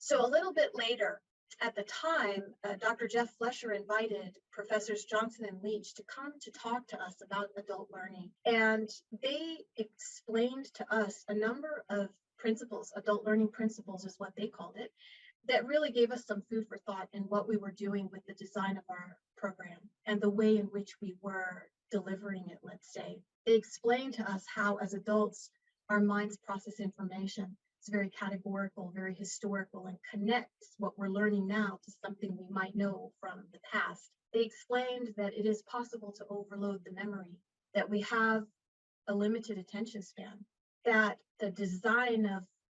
So a little bit later, at the time, Dr. Jeff Flesher invited Professors Johnson and Leach to come to talk to us about adult learning. And they explained to us a number of principles, adult learning principles is what they called it, that really gave us some food for thought in what we were doing with the design of our program and the way in which we were delivering it, let's say. They explained to us how, as adults, our minds process information. It's very categorical, very historical, and connects what we're learning now to something we might know from the past. They explained that it is possible to overload the memory, that we have a limited attention span, that the design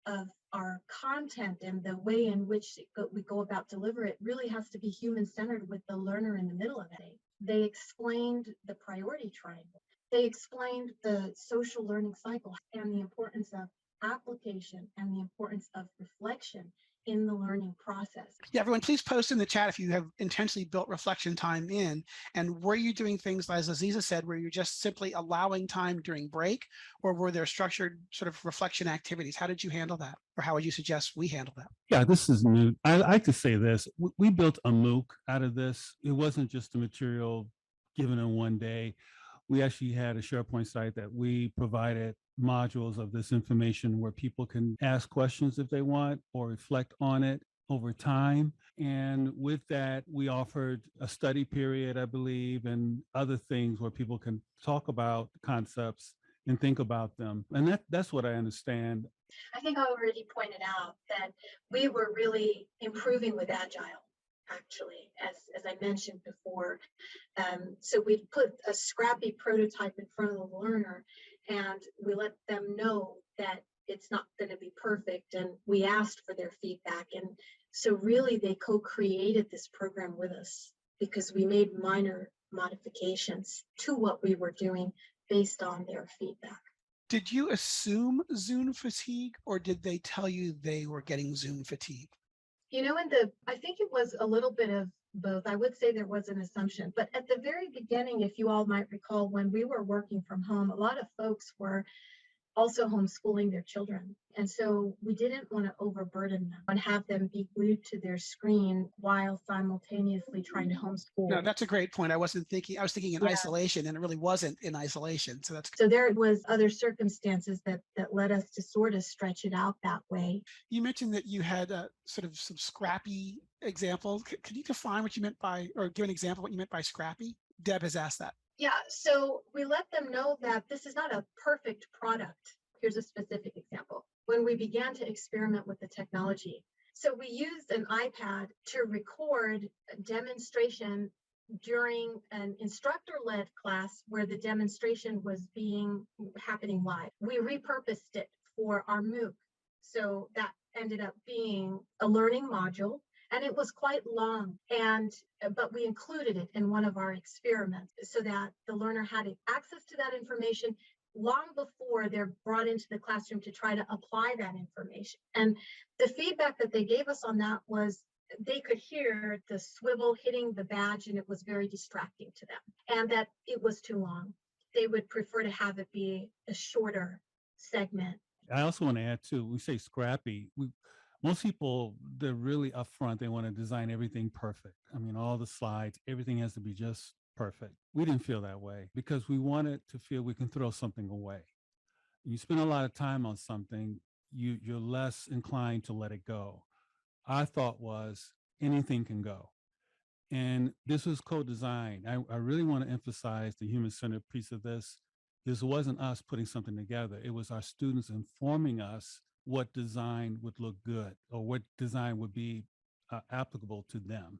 of our content and the way in which we go about deliver it really has to be human-centered with the learner in the middle of it. They explained the priority triangle. They explained the social learning cycle and the importance of application and the importance of reflection in the learning process. Yeah, everyone, please post in the chat if you have intentionally built reflection time in, and were you doing things, as Aziza said, where you're just simply allowing time during break, or were there structured sort of reflection activities? How did you handle that? Or how would you suggest we handle that? Yeah, this is new. I like to say this. We built a MOOC out of this. It wasn't just the material given in one day. We actually had a SharePoint site that we provided modules of this information where people can ask questions if they want or reflect on it over time. And with that, we offered a study period, I believe, and other things where people can talk about concepts and think about them. And that's what I understand. I think I already pointed out that we were really improving with Agile, actually, as I mentioned before. So we put a scrappy prototype in front of the learner, and we let them know that it's not going to be perfect, and we asked for their feedback. And so really they co-created this program with us because we made minor modifications to what we were doing based on their feedback. Did you assume Zoom fatigue, or did they tell you they were getting Zoom fatigue? You know, I think it was a little bit of both. I would say there was an assumption, but at the very beginning, if you all might recall, when we were working from home, a lot of folks were also homeschooling their children. And so we didn't want to overburden them and have them be glued to their screen while simultaneously trying to homeschool. No, that's a great point. I was thinking in isolation, and it really wasn't in isolation. So there was other circumstances that led us to sort of stretch it out that way. You mentioned that you had sort of some scrappy examples. Could you define what you meant by, or give an example of what you meant by scrappy? Deb has asked that. Yeah, so we let them know that this is not a perfect product. Here's a specific example. When we began to experiment with the technology, so we used an iPad to record a demonstration during an instructor-led class where the demonstration was happening live. We repurposed it for our MOOC. So that ended up being a learning module. And it was quite long, but we included it in one of our experiments so that the learner had access to that information long before they're brought into the classroom to try to apply that information. And the feedback that they gave us on that was they could hear the swivel hitting the badge, and it was very distracting to them, and that it was too long. They would prefer to have it be a shorter segment. I also want to add too, we say scrappy. Most people, they're really upfront. They want to design everything perfect. I mean, all the slides, everything has to be just perfect. We didn't feel that way because we wanted to feel we can throw something away. You spend a lot of time on something, you're less inclined to let it go. Our thought was anything can go. And this was co-designed. I really want to emphasize the human-centered piece of this. This wasn't us putting something together. It was our students informing us what design would look good or what design would be applicable to them.